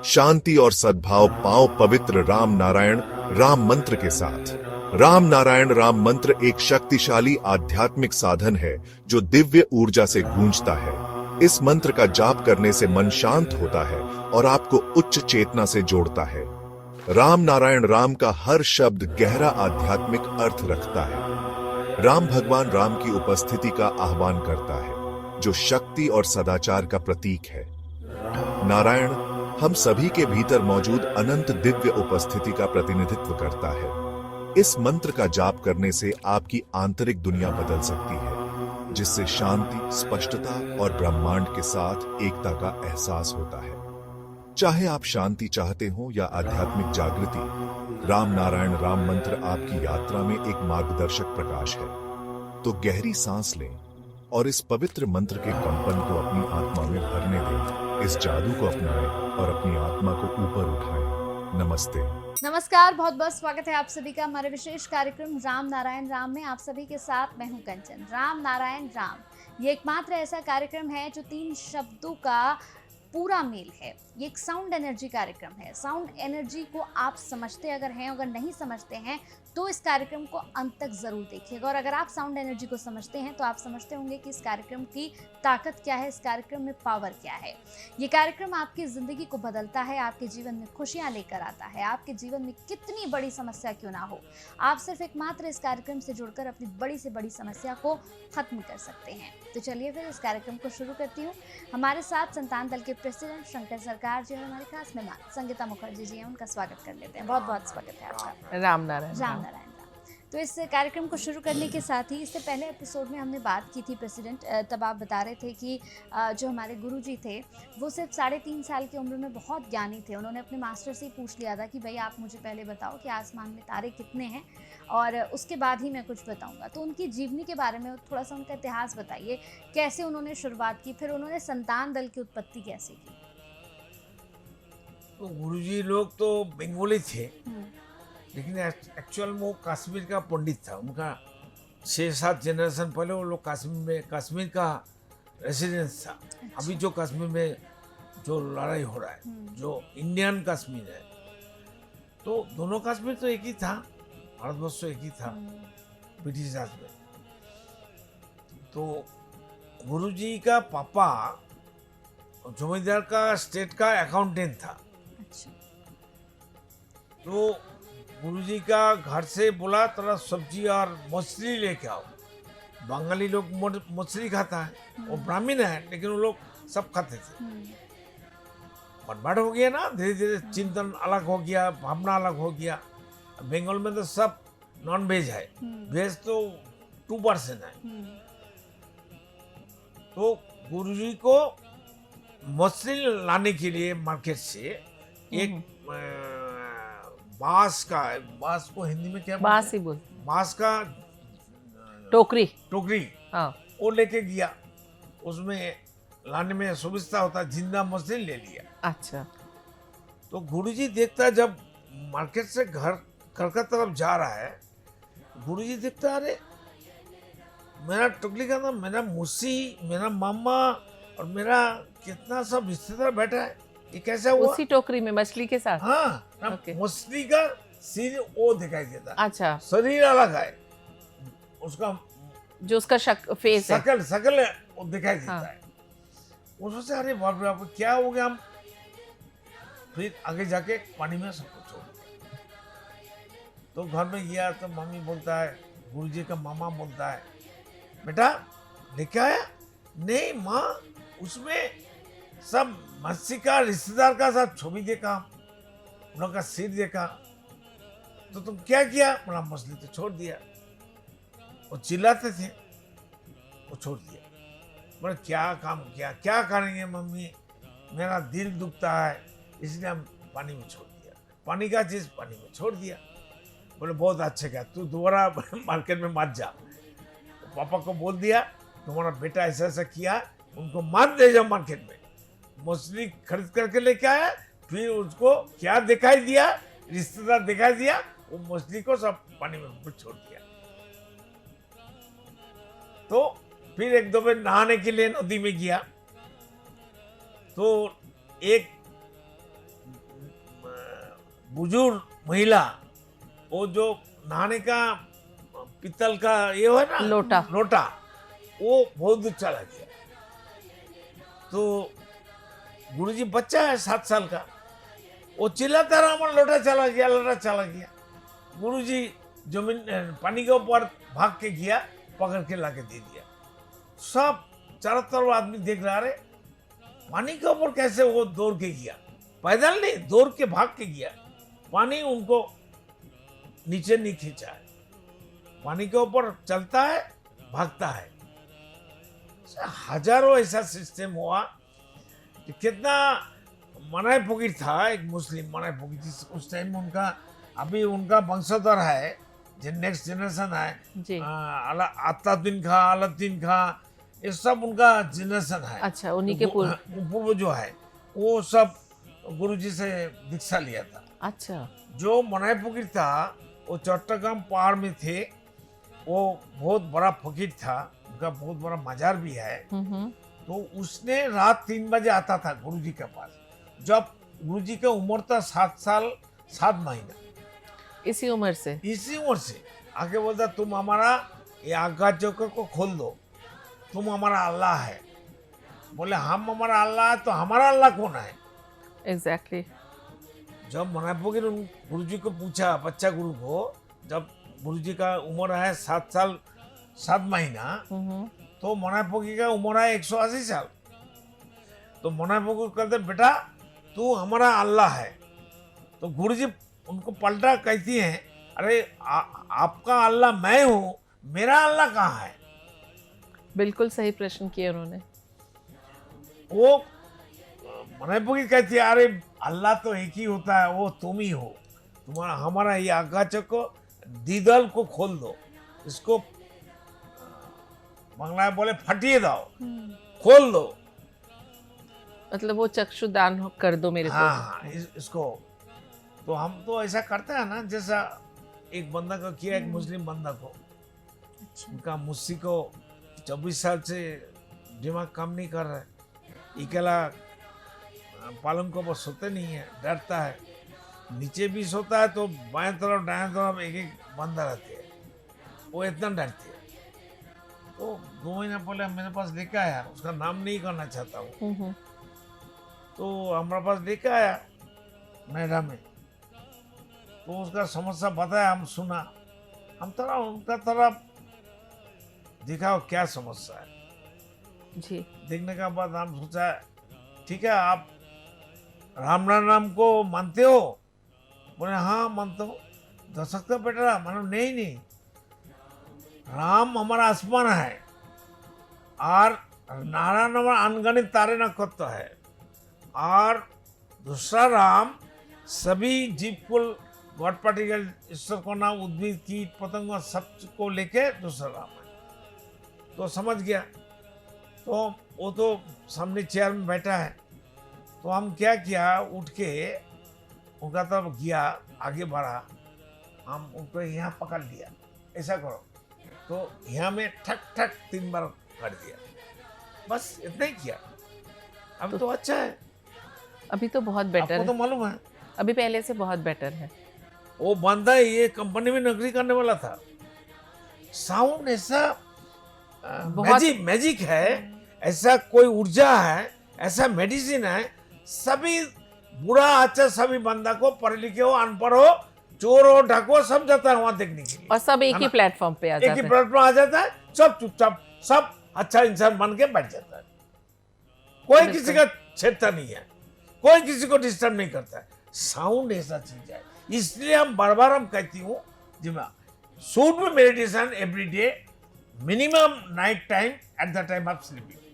शांति और सद्भाव पाओ पवित्र राम नारायण राम मंत्र के साथ। राम नारायण राम मंत्र एक शक्तिशाली आध्यात्मिक साधन है जो दिव्य ऊर्जा से गूंजता है। इस मंत्र का जाप करने से मन शांत होता है और आपको उच्च चेतना से जोड़ता है। राम नारायण राम का हर शब्द गहरा आध्यात्मिक अर्थ रखता है। राम भगवान राम की उपस्थिति का आह्वान करता है, जो शक्ति और सदाचार का प्रतीक है। नारायण हम सभी के भीतर मौजूद अनंत दिव्य उपस्थिति का प्रतिनिधित्व करता है। इस मंत्र का जाप करने से आपकी आंतरिक दुनिया बदल सकती है, जिससे शांति, स्पष्टता और ब्रह्मांड के साथ एकता का एहसास होता है। चाहे आप शांति चाहते हो या आध्यात्मिक जागृति, राम नारायण राम मंत्र आपकी यात्रा में एक मार्गदर्शक प्रकाश है। तो गहरी सांस लें और इस पवित्र मंत्र के कंपन को अपनी आत्मा में भरने दें। इस जादू को अपनाएं और अपनी आत्मा को ऊपर उठाएं। नमस्ते। नमस्कार, बहुत बहुत स्वागत है आप सभी का हमारे विशेष कार्यक्रम राम नारायण राम में। आप सभी के साथ मैं हूं कंचन। राम नारायण राम ये एकमात्र ऐसा कार्यक्रम है जो 3 शब्दों का पूरा मेल है। ये एक साउंड एनर्जी कार्यक्रम है। साउंड एनर्जी को आप समझते अगर हैं, अगर नहीं समझते हैं तो इस कार्यक्रम को अंत तक जरूर देखिएगा। और अगर आप साउंड एनर्जी को समझते हैं तो आप समझते होंगे कि इस कार्यक्रम की ताकत क्या है, इस कार्यक्रम में पावर क्या है। ये कार्यक्रम आपकी जिंदगी को बदलता है, आपके जीवन में खुशियां लेकर आता है। आपके जीवन में कितनी बड़ी समस्या क्यों ना हो, आप सिर्फ एकमात्र इस कार्यक्रम से जुड़कर अपनी बड़ी से बड़ी समस्या को खत्म कर सकते हैं। तो चलिए फिर इस कार्यक्रम को शुरू करती हूँ। हमारे साथ संतान दल के प्रेसिडेंट शंकर सरकार जी और हमारे खास मेहमान संगीता मुखर्जी जी हैं, उनका स्वागत कर लेते हैं। बहुत बहुत स्वागत है आपका। राम नारायण राम नारायण राम। तो इस कार्यक्रम को शुरू करने के साथ ही इससे पहले एपिसोड में हमने बात की थी प्रेसिडेंट, तब आप बता रहे थे कि जो हमारे गुरुजी थे वो सिर्फ 3.5 साल की उम्र में बहुत ज्ञानी थे। उन्होंने अपने मास्टर से ही पूछ लिया था कि भाई आप मुझे पहले बताओ कि आसमान में तारे कितने हैं और उसके बाद ही मैं कुछ बताऊंगा। तो उनकी जीवनी के बारे में थोड़ा सा उनका इतिहास बताइए, कैसे उन्होंने शुरुआत की, फिर उन्होंने संतान दल की उत्पत्ति कैसे की। तो गुरुजी लोग तो बंगाली थे, लेकिन एक्चुअल में वो कश्मीर का पंडित था। उनका 6-7 जनरेशन पहले वो लोग कश्मीर का रेसिडेंस था। अभी जो कश्मीर में जो लड़ाई हो रहा है, जो इंडियन कश्मीर है, तो दोनों कश्मीर तो एक ही था, भारतवर्ष एक ही था ब्रिटिश राज में। तो गुरुजी का पापा जमींदार का स्टेट का अकाउंटेंट था। अच्छा। तो गुरुजी का घर से बोला थोड़ा सब्जी और मछली लेके आओ। बंगाली लोग मछली खाता है, वो ब्राह्मण है लेकिन वो लोग सब खाते थे। कन्वर्ट हो गया ना, धीरे धीरे चिंतन अलग हो गया, भावना अलग हो गया। बंगाल में तो सब नॉन वेज है, वेज तो 2% है। तो गुरुजी को मछली लाने के लिए मार्केट से एक बांस को हिंदी में क्या बांस ही बोल, बांस का टोकरी हाँ, वो लेके गया। उसमें लाने में सुविधा होता, जिंदा मछली ले लिया। अच्छा। तो गुरुजी देखता, जब मार्केट से घर का तरफ जा रहा है, गुरुजी देखता, अरे मेरा टोकरी का नाम, मेरा मुसी, मेरा मामा और मेरा कितना सब रिश्तेदार बैठा है, ये कैसा हुआ? उसी टोकरी में मछली के साथ? हाँ, मछली का सिर वो दिखाई देता। अच्छा। शरीर अलग है, उसका जो उसका फेस है, शकल वो दिखाई देता है। उसमें से अरे बाप रे बाप, क्या हो गया? हम फिर आगे जाके पानी में सबको छोड़ दिया। तो घर में गया तो मम्मी बोलता है, गुरुजी का मामा बोलता है, बेटा लेके आया? नहीं माँ, उसमें सब मछली का रिश्तेदार का सब छवि देखा, उनका सिर देखा। तो तुम क्या किया? बोला मछली तो छोड़ दिया। वो चिल्लाते थे, वो छोड़ दिया। बोले क्या काम किया? क्या करेंगे मम्मी, मेरा दिल दुखता है, इसलिए हम पानी में छोड़ दिया। पानी का चीज पानी में छोड़ दिया। बोले बहुत अच्छा किया, तू दोबारा मार्केट में मत जा। तो पापा को बोल दिया, तुम्हारा बेटा ऐसा ऐसा किया, उनको मत ले जाओ मार्केट में। मछली खरीद करके लेके आया, फिर उसको क्या दिखाई दिया, रिश्तेदार दिखाई दिया, वो मछली को सब पानी में छोड़ दिया। तो फिर 1-2 बार नहाने के लिए नदी में गया, तो एक बुजुर्ग महिला वो जो नहाने का पीतल का ये है ना लोटा। लोटा वो बहुत दूर चला गया। तो गुरुजी बच्चा है 7 साल का, वो चिल्लाता रहा, हमारा लोटा चला गया, लोटा चला गया। गुरुजी जमीन पानी के ऊपर भाग के गया, पकड़ के लाके दे दिया। सब चारों तरफ आदमी देख रहा है, पानी के ऊपर कैसे वो दौड़ के गया, पैदल नहीं, दौड़ के भाग के गया। पानी उनको नीचे नहीं खींचा है, पानी के ऊपर चलता है, भागता है। हजारों ऐसा सिस्टम हुआ कि कितना मनाई फकीर था, एक मुस्लिम मनाई फकीर उस टाइम उनका, अभी उनका वंशधर है, जो नेक्स्ट जनरेशन है, जी। अत्ताउद्दीन खां, अलाउद्दीन खां, ये सब उनका जनरेशन है। अच्छा, उन्हीं के पूर्व जो है वो सब गुरुजी से दीक्षा लिया था। अच्छा। जो मनाई फकीर था वो चट्टग्राम पहाड़ में थे, वो बहुत बड़ा फकीर था, उनका बहुत बड़ा मजार भी है। तो उसने रात 3 बजे आता था गुरुजी के पास, जब गुरुजी का उम्र था 7 साल 7 महीना। इसी उम्र से आके बोलता, तुम हमारा ये आगा चौका को खोल दो, तुम हमारा अल्लाह है। बोले हम हमारा अल्लाह है तो हमारा अल्लाह कौन है? एग्जैक्टली। जब मनाई फकीर गुरुजी को पूछा, बच्चा गुरु को, जब गुरुजी का उम्र है 7 साल 7 महीना, तो मनाई फकीर का उम्र है 180 साल। तो मनाई फकीर कहते, बेटा तू हमारा अल्लाह है। तो गुरुजी उनको पलटा कहती हैं, अरे आपका अल्लाह मैं हूँ, मेरा अल्लाह कहाँ है? बिल्कुल सही प्रश्न किया उन्होंने। वो मनाई फकीर कहती है, अरे अल्लाह तो एक ही होता है, वो तुम ही हो। तुम्हारा हमारा ये आगाचक को दीदल को खोल दो, इसको बांग्ला में बोले फटिए दाओ, खोल दो। मतलब वो चक्षुदान कर दो मेरे को। हाँ, इसको तो हम तो ऐसा करते हैं ना, जैसा एक बंदा को किया, एक मुस्लिम बंदा को, उनका मुस्सी को 24 साल से दिमाग काम नहीं कर रहा है, अकेला पालन को बस सोते नहीं है, डरता है, नीचे भी सोता है तो बाएं तरफ दाएं तरफ एक एक बंदा रहते हैं, वो इतना डरते हैं। तो 2 महीना पहले मेरे पास लेके आया, उसका नाम नहीं करना चाहता हूँ, तो हमारे पास लेके आया नोएडा में, तो उसका समस्या बताया, हम सुना, हम तरह उनका तरफ दिखाओ क्या समस्या है। जी। देखने के बाद हम सोचा, ठीक है आप राम नाम को मानते हो? बोले हाँ मानता हूँ। दर्शक तो बेटा मानो नहीं, राम हमारा आसमान है और नारायण हमारा अनगणित तारे नक्षत्र है, और दूसरा राम सभी जीव कुल गॉड पार्टिकल ईश्वर को नाम उद्भिद कीट पतंग सबको लेके दूसरा राम है। तो समझ गया। तो वो तो सामने चेयर में बैठा है, तो हम क्या किया, उठ के उनका तरफ गया, आगे बढ़ा, हम उनको यहाँ पकड़ लिया, ऐसा करो, तो यहाँ में ठक ठक 3 बार कर दिया, बस इतना ही किया। अब तो अच्छा है, अभी तो बहुत बेटर आपको है। तो मालूम है, अभी पहले से बहुत बेटर है। वो बंदा ये कंपनी में नौकरी करने वाला था। साउंड ऐसा मैजिक है, ऐसा कोई ऊर्जा है, ऐसा मेडिसिन है, सभी बुरा अच्छा सभी बंदा को, पढ़े लिखे हो अनपढ़ हो, चोर हो ढाकू हो, सब जाता है वहां देखने के लिए, और सब एक ही प्लेटफॉर्म पे आ एक जाते ही हैं। प्लेटफॉर्म आ जाता है, सब चुपचाप सब अच्छा इंसान बन के बैठ जाता है, कोई किसी का छेड़ता नहीं है, कोई किसी को डिस्टर्ब नहीं करता है। साउंड ऐसा चीज है, इसलिए हम बार बार हम कहती हूँ, जी मैं should be meditation every day, minimum night time at the time of sleeping.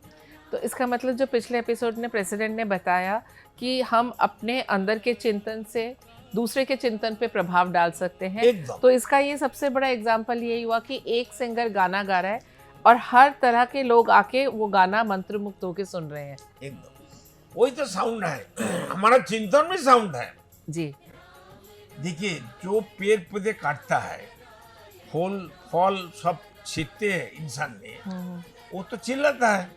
तो इसका मतलब जो पिछले एपिसोड में प्रेसिडेंट ने बताया कि हम अपने अंदर के चिंतन से दूसरे के चिंतन पे प्रभाव डाल सकते हैं, एकदम। तो इसका ये सबसे बड़ा एग्जाम्पल यही हुआ कि एक सिंगर गाना गा रहा है और हर तरह के लोग आके वो गाना मंत्रमुग्ध होके सुन रहे हैं। एकदम वही तो साउंड है, हमारा चिंतन में साउंड है। जी। देखिए जो पेड़ पौधे काटता है, फूल फल सब छीनते हैं इंसान ने, वो तो चिल्लाता है,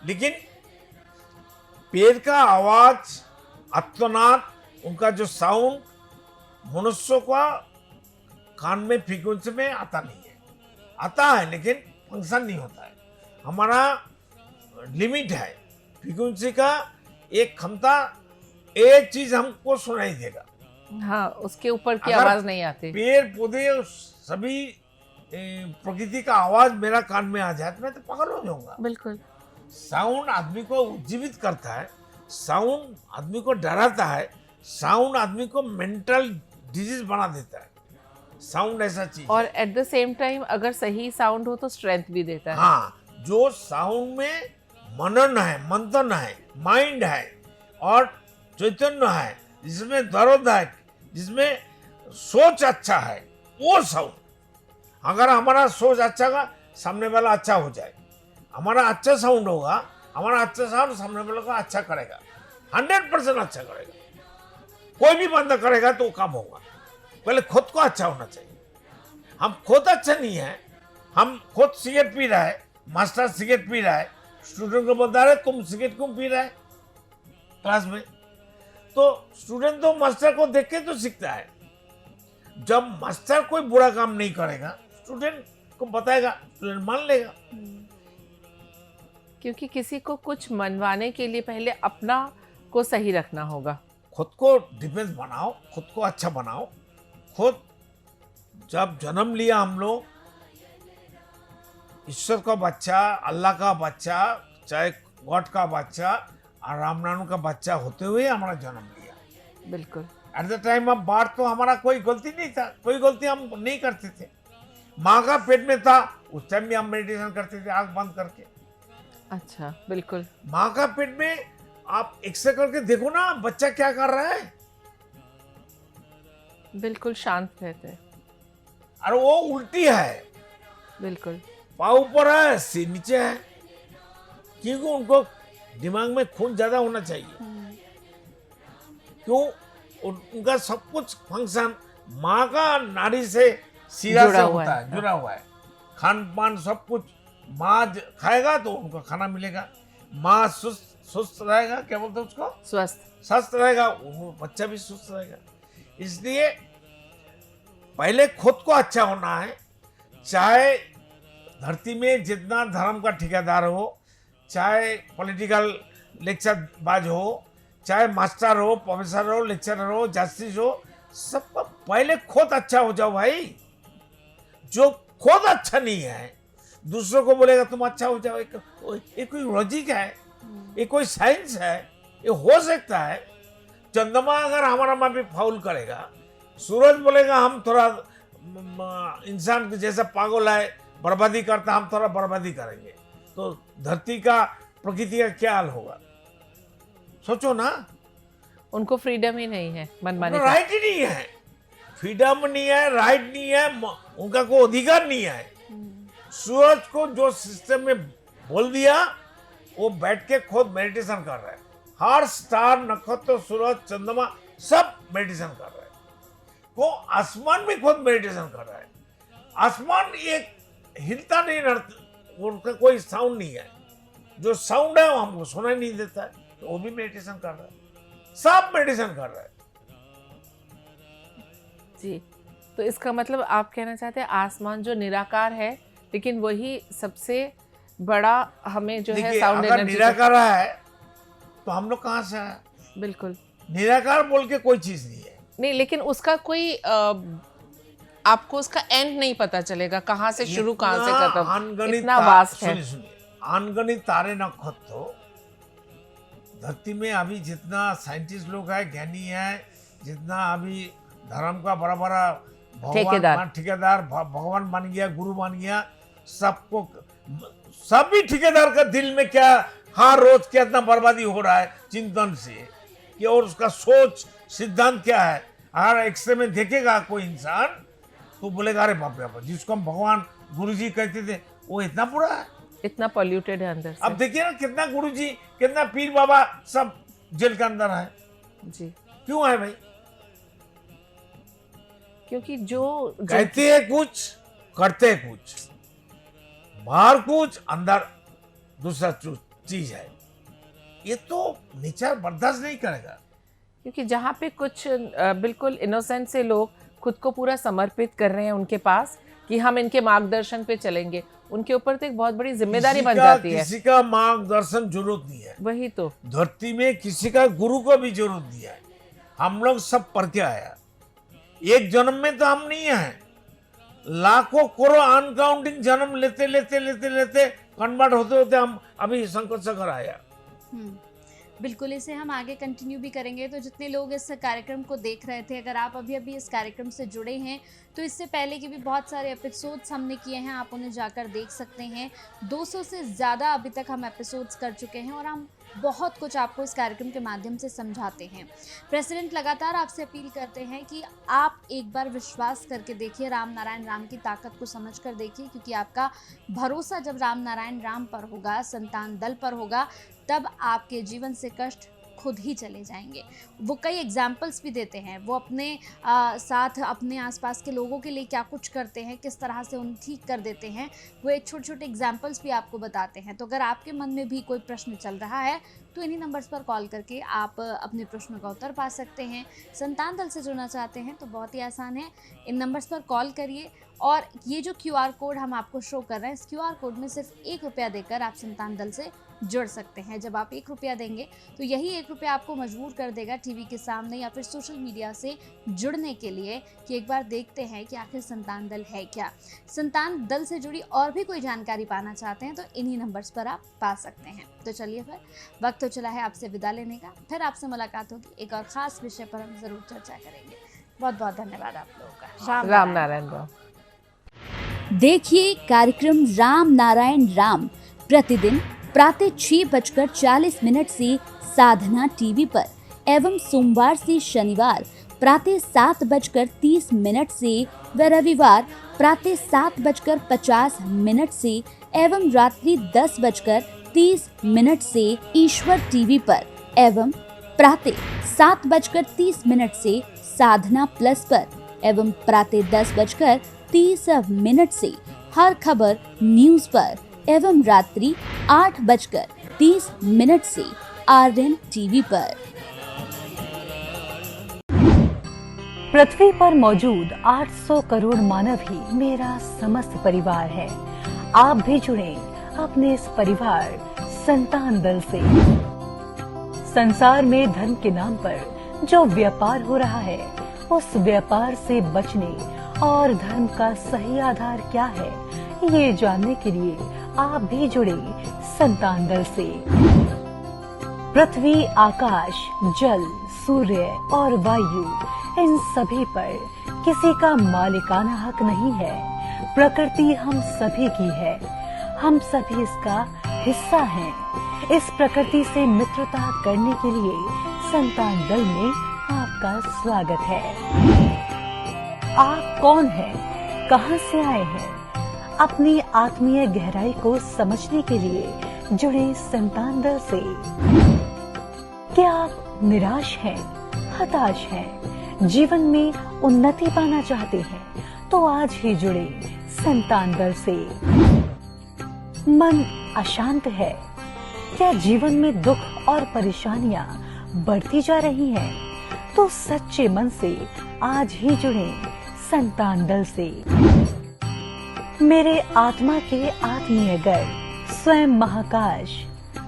लेकिन पेड़ का आवाज आत्मनाद उनका जो साउंड मनुष्यों का कान में फ्रीक्वेंसी में आता नहीं है, आता है लेकिन फंक्शन नहीं होता है। हमारा लिमिट है फ्रीक्वेंसी का, एक क्षमता, एक चीज हमको सुनाई देगा। हाँ, उसके ऊपर की अगर आवाज नहीं आती। पेड़ पौधे सभी प्रकृति का आवाज मेरा कान में आ जाए तो मैं तो पागल हो जाऊंगा। बिल्कुल। साउंड आदमी को उज्जीवित करता है, साउंड आदमी को डराता है, साउंड आदमी को मेंटल डिजीज बना देता है। साउंड ऐसा चीज और है। एट द सेम टाइम अगर सही साउंड हो तो स्ट्रेंथ भी देता है। हाँ, जो साउंड में मनन है, मंथन है, माइंड है और चैतन्य है, जिसमें दर्द है, जिसमें सोच अच्छा है, वो साउंड। अगर हमारा सोच अच्छा का सामने वाला अच्छा हो जाए, हमारा अच्छा साउंड होगा, हमारा अच्छा साउंड सामने वाले को अच्छा करेगा, 100% अच्छा करेगा। कोई भी बंदा करेगा तो काम होगा। पहले खुद को अच्छा होना चाहिए। हम खुद अच्छा नहीं है, हम खुद सिगरेट पी रहा है, मास्टर सिगरेट पी रहा है, स्टूडेंट को बता रहे तुम सिगरेट क्यों पी रहा है क्लास में, तो स्टूडेंट तो मास्टर को देख के तो सीखता है। जब मास्टर कोई बुरा काम नहीं करेगा, स्टूडेंट को बताएगा, स्टूडेंट मान लेगा। क्योंकि किसी को कुछ मनवाने के लिए पहले अपना को सही रखना होगा। खुद को डिफेंस बनाओ, खुद को अच्छा बनाओ। खुद जब जन्म लिया हम लोग, ईश्वर का बच्चा, अल्लाह का बच्चा, चाहे गॉड का बच्चा और रामनारायण का बच्चा होते हुए हमारा जन्म लिया। बिल्कुल। At the time of birth तो हमारा कोई गलती नहीं था, कोई गलती हम नहीं करते थे। माँ का पेट में था उस टाइम भी हम मेडिटेशन करते थे आंख बंद करके। अच्छा, बिल्कुल। माँ का पेट में आप एक्सरे करके देखो ना, बच्चा क्या कर रहा है, बिल्कुल शांत रहते हैं। और वो उल्टी है, बिल्कुल। पाँव ऊपर है, सिर नीचे है, क्योंकि उनको दिमाग में खून ज्यादा होना चाहिए। क्यों? उनका सब कुछ फंक्शन माँ का नाड़ी से सीधा जुड़ा से हुआ होता है। है, जुड़ा हुआ है। खान पान सब कुछ माँ खाएगा तो उनको खाना मिलेगा। माँ सुस्त रहेगा, क्या बोलते हैं उसको, स्वस्थ रहेगा, वो बच्चा भी सुस्त रहेगा। इसलिए पहले खुद को अच्छा होना है। चाहे धरती में जितना धर्म का ठेकेदार हो, चाहे पॉलिटिकल लेक्चर बाज हो, चाहे मास्टर हो, प्रोफेसर हो, लेक्चरर हो, जस्टिस हो, सबका पहले खुद अच्छा हो जाओ भाई। जो खुद अच्छा नहीं है दूसरों को बोलेगा तुम अच्छा हो जाओ, ये कोई लॉजिक है, ये कोई साइंस है, ये हो सकता है? चंद्रमा अगर हमारा माँ भी फाउल करेगा, सूरज बोलेगा हम थोड़ा इंसान के जैसा पागल है, बर्बादी करता, हम थोड़ा बर्बादी करेंगे, तो धरती का, प्रकृति का क्या हाल होगा? सोचो ना। उनको फ्रीडम ही नहीं है मनमाने का। राइट ही नहीं है, फ्रीडम नहीं है, राइट नहीं है, उनका कोई अधिकार नहीं है। सूरज को जो सिस्टम में बोल दिया, वो बैठ के खुद मेडिटेशन कर रहा है। हर स्टार, नक्षत्र, सूरज, चंद्रमा सब मेडिटेशन कर रहे हैं। वो आसमान भी खुद मेडिटेशन कर रहा है। आसमान एक हिलता नहीं, उनका कोई साउंड नहीं है। जो साउंड है वो हमको सुनाई नहीं देता है, तो वो भी मेडिटेशन कर रहा है। सब मेडिटेशन कर रहा है। जी, तो इसका मतलब आप कहना चाहते हैं आसमान जो निराकार है, लेकिन वही सबसे बड़ा हमें जो है देखिए, साउंड अगर एनर्जी। निराकार है तो हम लोग कहाँ से आए? बिल्कुल निराकार बोल के कोई चीज नहीं है। नहीं, लेकिन उसका कोई आपको उसका एंड नहीं पता चलेगा, कहाँ से शुरू कहाँ से खत्म, अनगणित इतना वास्ट है। सुनिए, अनगणित तारे नक्षत्र धरती में अभी जितना साइंटिस्ट लोग है, ज्ञानी है, जितना अभी धर्म का बड़ा बड़ा ठेकेदार भगवान बन गया, गुरु बन गया, सबको सभी ठेकेदार का दिल में क्या हर रोज कितना बर्बादी हो रहा है चिंतन से, कि और उसका सोच सिद्धांत क्या है। अगर एक्सरे में देखेगा कोई इंसान तो बोलेगा अरे बाप रे बाप, जिसको हम भगवान गुरुजी कहते थे वो इतना बुरा है, इतना पॉल्यूटेड है अंदर से। अब देखिए ना कितना गुरुजी, कितना पीर बाबा सब जेल के अंदर है। जी, क्यों है भाई? क्योंकि जो कहते हैं कुछ, करते हैं कुछ, बाहर कुछ, अंदर दूसरा चीज है। ये तो नेचर बर्दाश्त नहीं करेगा। क्योंकि जहाँ पे कुछ बिल्कुल इनोसेंट से लोग खुद को पूरा समर्पित कर रहे हैं उनके पास कि हम इनके मार्गदर्शन पे चलेंगे, उनके ऊपर तो एक बहुत बड़ी जिम्मेदारी बन जाती है। किसी का मार्गदर्शन जरूरत नहीं है, वही तो। धरती में किसी का गुरु को भी जरूरत नहीं है। हम लोग सब पढ़ के आया, एक जन्म में तो हम नहीं है, लाखों करोड़ अनकाउंटिंग जन्म लेते लेते लेते लेते कन्वर्ट होते होते हम अभी संकट सागर आया। बिल्कुल, इसे हम आगे कंटिन्यू भी करेंगे। तो जितने लोग इस कार्यक्रम को देख रहे थे, अगर आप अभी अभी इस कार्यक्रम से जुड़े हैं तो इससे पहले के भी बहुत सारे एपिसोड्स हमने किए हैं, आप उन्हें जाकर देख सकते हैं। 200 से ज़्यादा अभी तक हम एपिसोड्स कर चुके हैं और हम बहुत कुछ आपको इस कार्यक्रम के माध्यम से समझाते हैं। प्रेसिडेंट लगातार आपसे अपील करते हैं कि आप एक बार विश्वास करके देखिए, राम नारायण राम की ताकत को समझ कर देखिए, क्योंकि आपका भरोसा जब राम नारायण राम पर होगा, संतान दल पर होगा, तब आपके जीवन से कष्ट खुद ही चले जाएंगे। वो कई एग्जाम्पल्स भी देते हैं, वो अपने साथ अपने आसपास के लोगों के लिए क्या कुछ करते हैं, किस तरह से उन्हें ठीक कर देते हैं, वो एक छोटे छोटे एग्जाम्पल्स भी आपको बताते हैं। तो अगर आपके मन में भी कोई प्रश्न चल रहा है तो इन्हीं नंबर्स पर कॉल करके आप अपने प्रश्नों का उत्तर पा सकते हैं। संतान दल से जुड़ना चाहते हैं तो बहुत ही आसान है, इन नंबर्स पर कॉल करिए और ये जो QR कोड हम आपको शो कर रहे हैं, इस QR कोड में सिर्फ 1 रुपया देकर आप संतान दल से जुड़ सकते हैं। जब आप 1 रुपया देंगे तो यही 1 रुपया आपको मजबूर कर देगा टीवी के सामने या फिर सोशल मीडिया से जुड़ने के लिए कि एक बार देखते हैं कि आखिर संतान दल है क्या। संतान दल से जुड़ी और भी कोई जानकारी पाना चाहते हैं तो इन्हीं नंबर्स पर आप पा सकते हैं। तो चलिए फिर वक्त तो चला है आपसे विदा लेने का, फिर आपसे मुलाकात होगी, एक और खास विषय पर हम जरूर चर्चा करेंगे। बहुत बहुत धन्यवाद आप लोगों का। राम नारायण राम। देखिए कार्यक्रम राम नारायण राम प्रतिदिन प्रातः 6:40 से साधना टीवी पर एवं सोमवार से शनिवार प्रातः 7:30 से व रविवार प्रातः 7:50 से एवं रात्रि 10:30 से ईश्वर टीवी पर एवं प्रातः 7:30 से साधना प्लस पर एवं प्रातः 10:30 से हर खबर न्यूज पर एवं रात्रि 8:30 से RN टीवी पर। पृथ्वी पर मौजूद 800 करोड़ मानव ही मेरा समस्त परिवार है। आप भी जुड़ें अपने इस परिवार संतान दल से। संसार में धर्म के नाम पर जो व्यापार हो रहा है, उस व्यापार से बचने और धर्म का सही आधार क्या है, ये जानने के लिए आप भी जुड़े संतान दल से। पृथ्वी, आकाश, जल, सूर्य और वायु, इन सभी पर किसी का मालिकाना हक नहीं है। प्रकृति हम सभी की है, हम सभी इसका हिस्सा हैं। इस प्रकृति से मित्रता करने के लिए संतान दल में आपका स्वागत है। आप कौन हैं? कहां से आए हैं? अपनी आत्मीय गहराई को समझने के लिए जुड़े संतान दल से। क्या आप निराश हैं, हताश हैं, जीवन में उन्नति पाना चाहते हैं, तो आज ही जुड़े संतान दल से। मन अशांत है, क्या जीवन में दुख और परेशानियां बढ़ती जा रही हैं, तो सच्चे मन से आज ही जुड़े संतान दल से। मेरे आत्मा के आत्मीय गर्व स्वयं महाकाश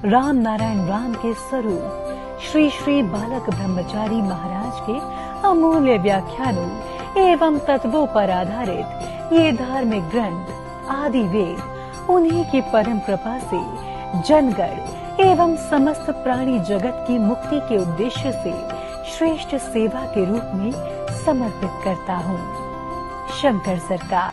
राम नारायण राम के स्वरूप श्री श्री बालक ब्रह्मचारी महाराज के अमूल्य व्याख्यानों एवं तत्वों पर आधारित ये धार्मिक ग्रंथ आदि वेद उन्हीं की परम कृपा से जनगण एवं समस्त प्राणी जगत की मुक्ति के उद्देश्य से श्रेष्ठ सेवा के रूप में समर्पित करता हूँ। शंकर सरकार।